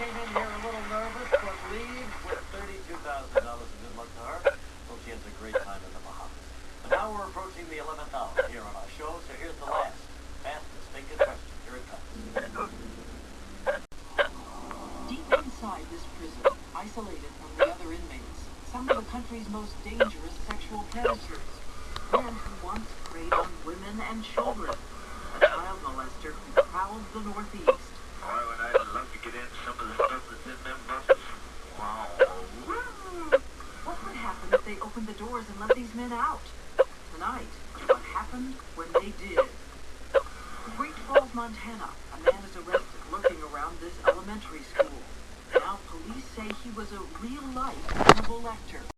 came in here a little nervous, but leaves with $32,000 of good luck to her. Hope she has a great time in the Bahamas. And now we're approaching the 11th hour here on our show, so here's the last, fastest thinking question. Here it comes. Deep inside this prison, isolated from the other inmates, some of the country's most dangerous sexual predators. Men who once preyed on women and children. A child molester who prowled the Northeast. Boy, would I love to get into some of the stuff that's in them buses. Wow. What would happen if they opened the doors and let these men out? Tonight, what happened when they did. In Great Falls, Montana, a man is arrested lurking around this elementary school. Now police say he was a real-life Hannibal Lecter.